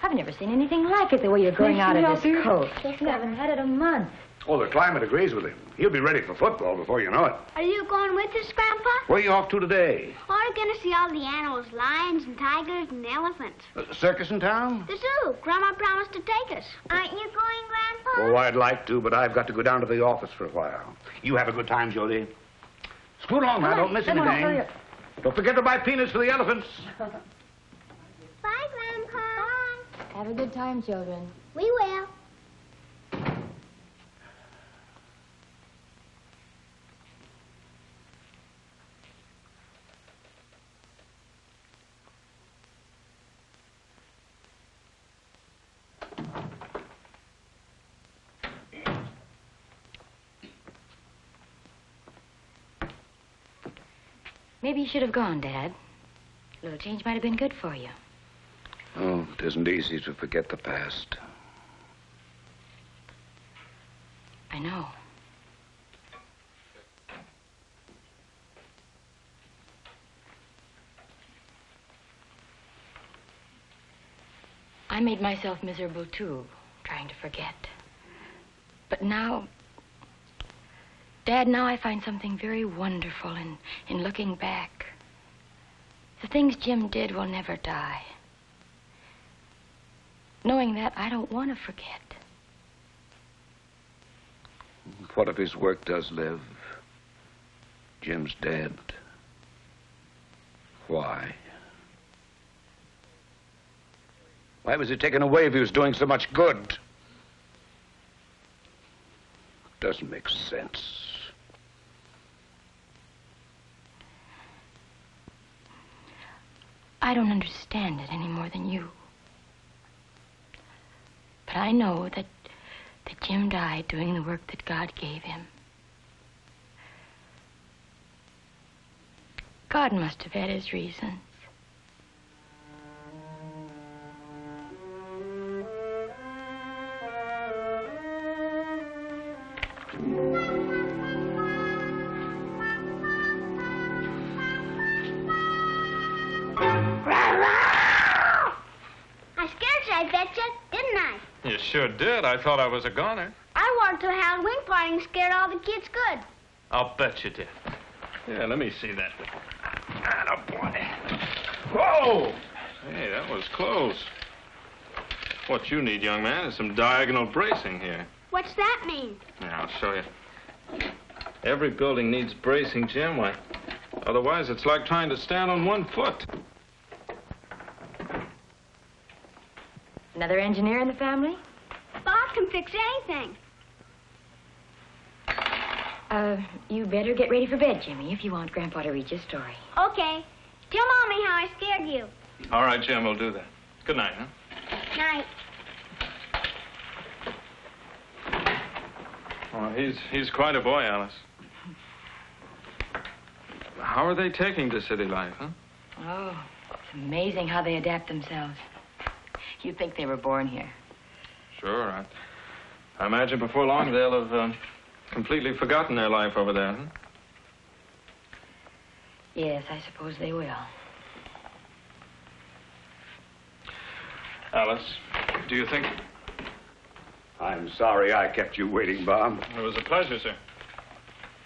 I've never seen anything like it, the way you're growing out of this coat. Yes, You haven't had it a month. Oh, the climate agrees with him. He'll be ready for football before you know it. Are you going with us, Grandpa? Where are you off to today? Or are you going to see all the animals, lions and tigers and elephants? Circus in town? The zoo. Grandma promised to take us. Aren't you going, Grandpa? Oh, I'd like to, but I've got to go down to the office for a while. You have a good time, Jody. Scoot along now. Don't miss Come on, hurry anything. up. Don't forget to buy peanuts for the elephants. Bye, Grandpa. Bye. Have a good time, children. We will. Maybe you should have gone, Dad. A little change might have been good for you. Oh, it isn't easy to forget the past. I know. I made myself miserable, too, trying to forget. But now, Dad, now I find something very wonderful in looking back. The things Jim did will never die. Knowing that, I don't want to forget. What if his work does live? Jim's dead. Why? Why was he taken away if he was doing so much good? Doesn't make sense. I don't understand it any more than you. But I know that Jim died doing the work that God gave him. God must have had his reasons. I betcha, didn't I? You sure did. I thought I was a goner. I went to a Halloween party and scared all the kids good. I'll bet you did. Yeah, let me see that. Attaboy. Whoa! Hey, that was close. What you need, young man, is some diagonal bracing here. What's that mean? Yeah, I'll show you. Every building needs bracing, Jim. Why? Otherwise, it's like trying to stand on one foot. Another engineer in the family? Bob can fix anything. You better get ready for bed, Jimmy, if you want Grandpa to read your story. Okay. Tell Mommy how I scared you. All right, Jim, we'll do that. Good night, huh? Night. Oh, he's quite a boy, Alice. How are they taking to city life, huh? Oh, it's amazing how they adapt themselves. You'd think they were born here. Sure. I imagine before long they'll have completely forgotten their life over there, huh? Yes, I suppose they will. Alice, do you think... I'm sorry I kept you waiting, Bob. It was a pleasure, sir.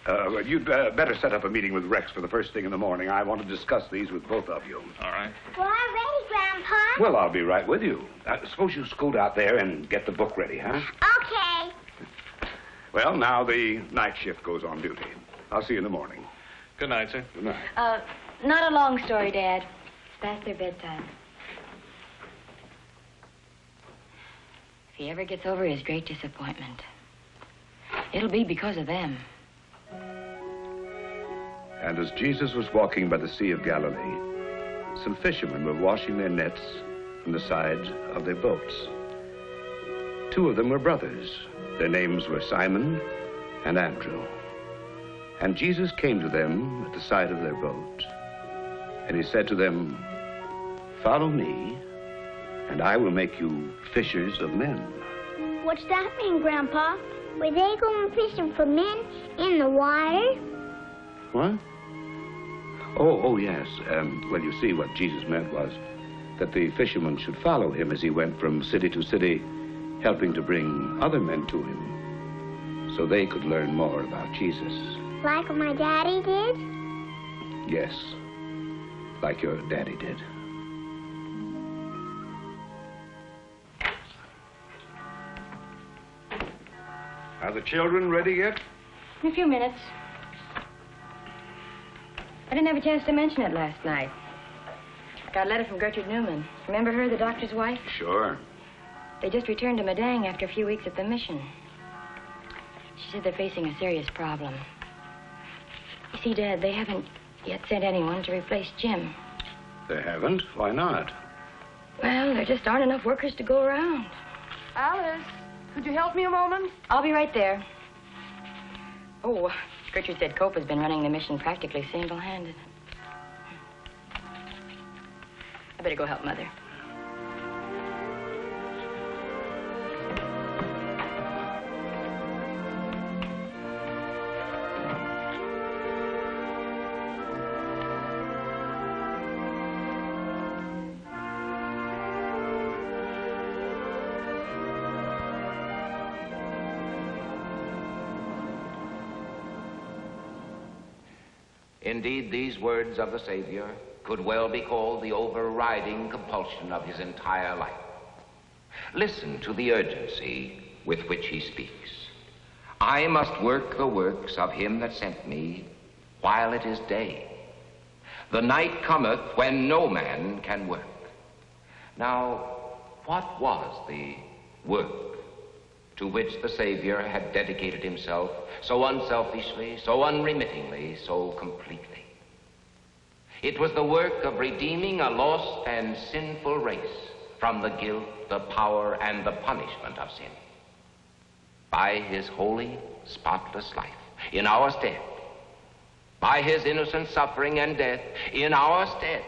Well, you'd better set up a meeting with Rex for the first thing in the morning. I want to discuss these with both of you. All right. Well, I'm ready, Grandpa. Well, I'll be right with you. Suppose you scoot out there and get the book ready, huh? Okay. Well, now the night shift goes on duty. I'll see you in the morning. Good night, sir. Good night. Not a long story, Dad. It's past their bedtime. If he ever gets over his great disappointment, it'll be because of them. And as Jesus was walking by the Sea of Galilee, some fishermen were washing their nets from the sides of their boats. Two of them were brothers. Their names were Simon and Andrew. And Jesus came to them at the side of their boat, and he said to them, "Follow me, and I will make you fishers of men." What's that mean, Grandpa? Were they going fishing for men in the water? What? Oh, yes. Well, you see, what Jesus meant was that the fishermen should follow him as he went from city to city, helping to bring other men to him, so they could learn more about Jesus. Like what my daddy did? Yes, like your daddy did. Are the children ready yet? In a few minutes. I didn't have a chance to mention it last night. Got a letter from Gertrude Newman. Remember her, the doctor's wife? Sure. They just returned to Madang after a few weeks at the mission. She said they're facing a serious problem. You see, Dad, they haven't yet sent anyone to replace Jim. They haven't? Why not? Well, there just aren't enough workers to go around. Alice, could you help me a moment? I'll be right there. Oh, Gertrude said Cope has been running the mission practically single-handed. I better go help Mother. Indeed, these words of the Savior could well be called the overriding compulsion of his entire life. Listen to the urgency with which he speaks. I must work the works of him that sent me while it is day. The night cometh when no man can work. Now, what was the work to which the Savior had dedicated himself so unselfishly, so unremittingly, so completely? It was the work of redeeming a lost and sinful race from the guilt, the power, and the punishment of sin. By his holy, spotless life in our stead, by his innocent suffering and death in our stead,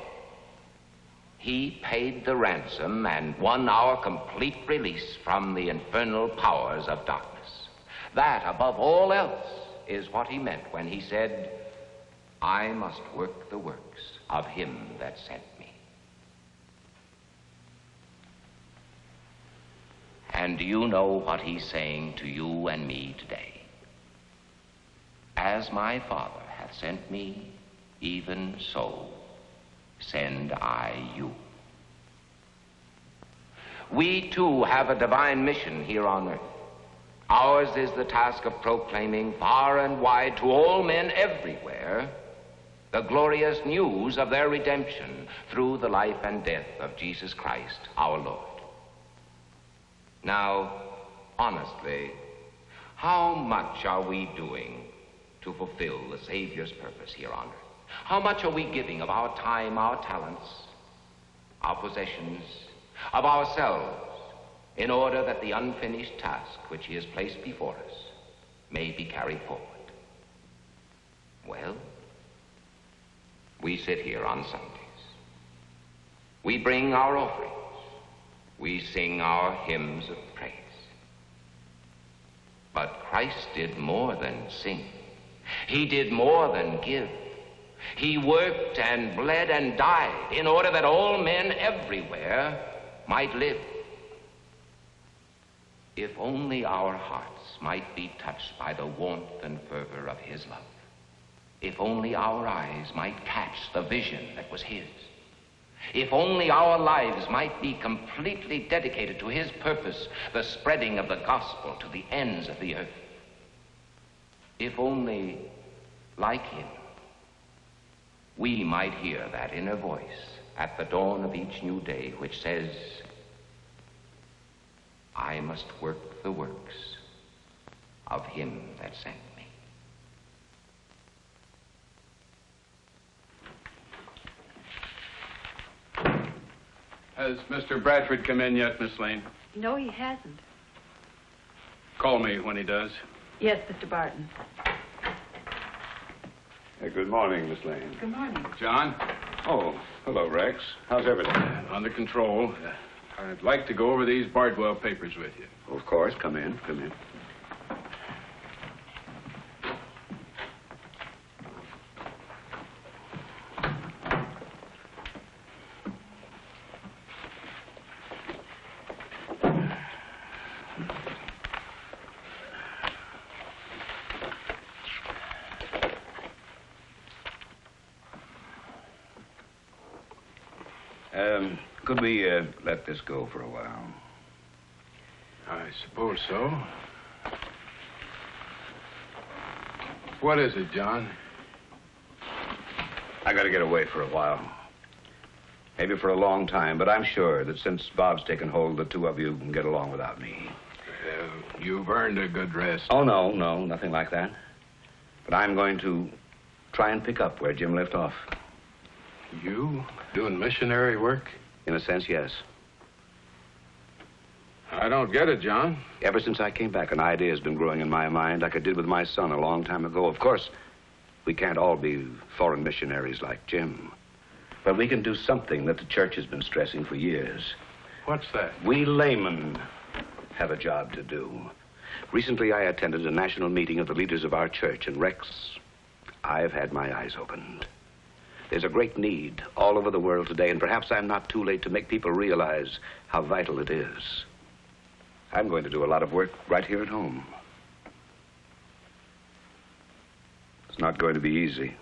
he paid the ransom and won our complete release from the infernal powers of darkness. That, above all else, is what he meant when he said, I must work the works of him that sent me. And do you know what he's saying to you and me today? As my Father hath sent me, even so send I you. We too have a divine mission here on earth. Ours is the task of proclaiming far and wide to all men everywhere the glorious news of their redemption through the life and death of Jesus Christ, our Lord. Now, honestly, how much are we doing to fulfill the Savior's purpose here on earth? How much are we giving of our time, our talents, our possessions, of ourselves, in order that the unfinished task which he has placed before us may be carried forward? Well, We sit here on Sundays. We bring our offerings. We sing our hymns of praise. But Christ did more than sing. He did more than give. He worked and bled and died in order that all men everywhere might live. If only our hearts might be touched by the warmth and fervor of his love. If only our eyes might catch the vision that was his. If only our lives might be completely dedicated to his purpose, the spreading of the gospel to the ends of the earth. If only, like him, we might hear that inner voice at the dawn of each new day which says, I must work the works of him that sent me. Has Mr. Bradford come in yet, Miss Lane? No, he hasn't. Call me when he does. Yes, Mr. Barton. Good morning, Miss Lane. Good morning. John? Oh, hello, Rex. How's everything? Under control. I'd like to go over these Bardwell papers with you. Of course. Come in. Come in. Could we let this go for a while? I suppose so. What is it, John? I gotta get away for a while. Maybe for a long time, but I'm sure that since Bob's taken hold, the two of you can get along without me. You've earned a good rest. Oh, no, nothing like that. But I'm going to try and pick up where Jim left off. You doing missionary work? In a sense, yes. I don't get it, John. Ever since I came back, an idea has been growing in my mind like I did with my son a long time ago. Of course, we can't all be foreign missionaries like Jim. But we can do something that the church has been stressing for years. What's that? We laymen have a job to do. Recently, I attended a national meeting of the leaders of our church, and Rex, I've had my eyes opened. There's a great need all over the world today, and perhaps I'm not too late to make people realize how vital it is. I'm going to do a lot of work right here at home. It's not going to be easy.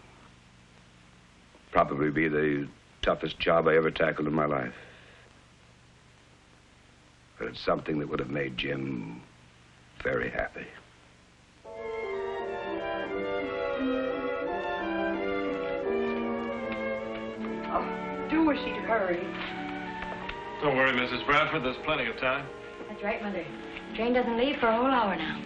Probably be the toughest job I ever tackled in my life. But it's something that would have made Jim very happy. Do wish you'd hurry. Don't worry, Mrs. Bradford. There's plenty of time. That's right, Mother. Train doesn't leave for a whole hour now.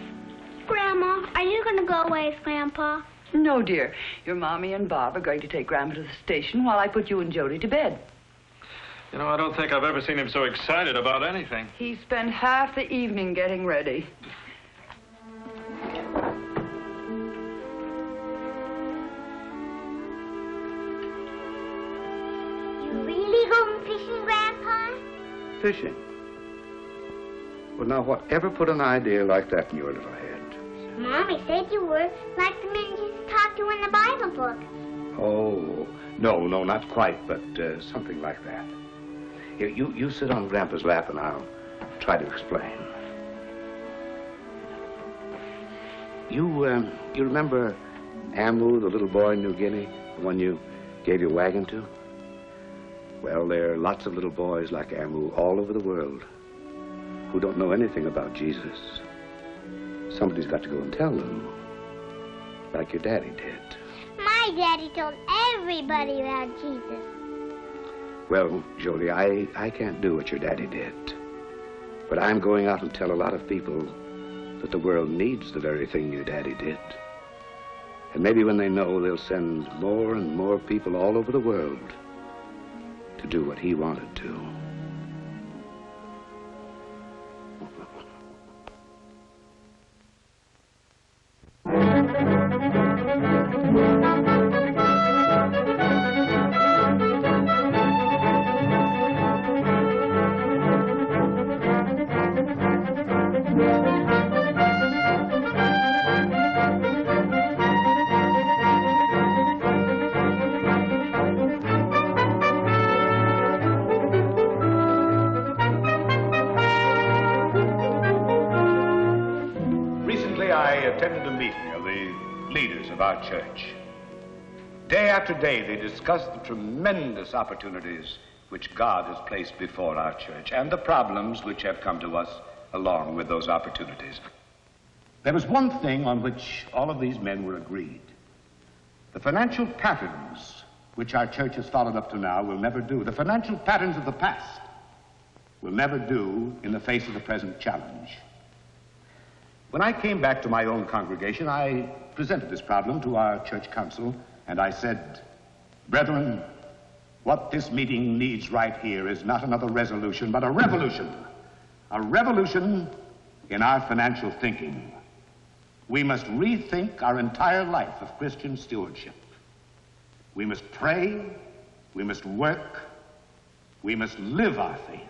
Grandma, are you going to go away with Grandpa? No, dear. Your Mommy and Bob are going to take Grandpa to the station while I put you and Jody to bed. You know, I don't think I've ever seen him so excited about anything. He spent half the evening getting ready. Fishing? Well, now, whatever put an idea like that in your little head? Mommy said you were like the men Jesus talked to in the Bible book. Oh, no, not quite, but something like that. Here, you sit on Grandpa's lap and I'll try to explain. You remember Amu, the little boy in New Guinea, the one you gave your wagon to? Well, there are lots of little boys like Amu all over the world who don't know anything about Jesus. Somebody's got to go and tell them, like your daddy did. My daddy told everybody about Jesus. Well, Jolie, I can't do what your daddy did. But I'm going out and tell a lot of people that the world needs the very thing your daddy did. And maybe when they know, they'll send more and more people all over the world to do what he wanted to. Recently, I attended a meeting of the leaders of our church. Day after day, they discussed the tremendous opportunities which God has placed before our church and the problems which have come to us along with those opportunities. There was one thing on which all of these men were agreed. The financial patterns which our church has followed up to now will never do. The financial patterns of the past will never do in the face of the present challenge. When I came back to my own congregation, I presented this problem to our church council, and I said, "Brethren, what this meeting needs right here is not another resolution, but a revolution. A revolution in our financial thinking. We must rethink our entire life of Christian stewardship. We must pray, we must work, we must live our faith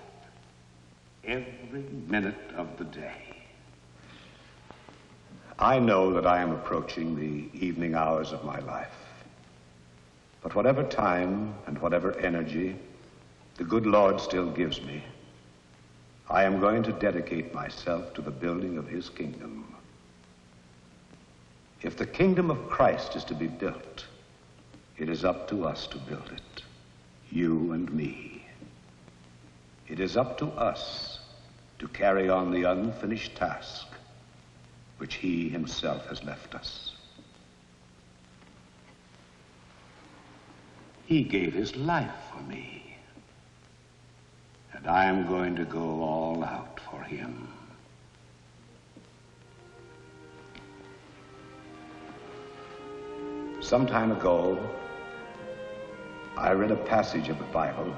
every minute of the day." I know that I am approaching the evening hours of my life. But whatever time and whatever energy the good Lord still gives me, I am going to dedicate myself to the building of his kingdom. If the kingdom of Christ is to be built, it is up to us to build it, you and me. It is up to us to carry on the unfinished task which he himself has left us. He gave his life for me, and I am going to go all out for him. Some time ago, I read a passage of the Bible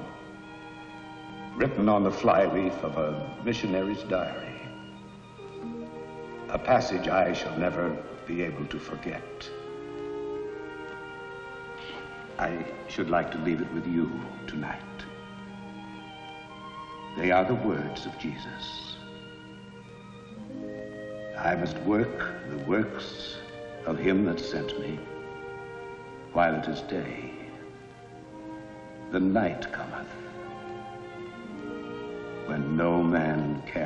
written on the flyleaf of a missionary's diary. A passage I shall never be able to forget. I should like to leave it with you tonight. They are the words of Jesus. I must work the works of him that sent me while it is day. The night cometh when no man can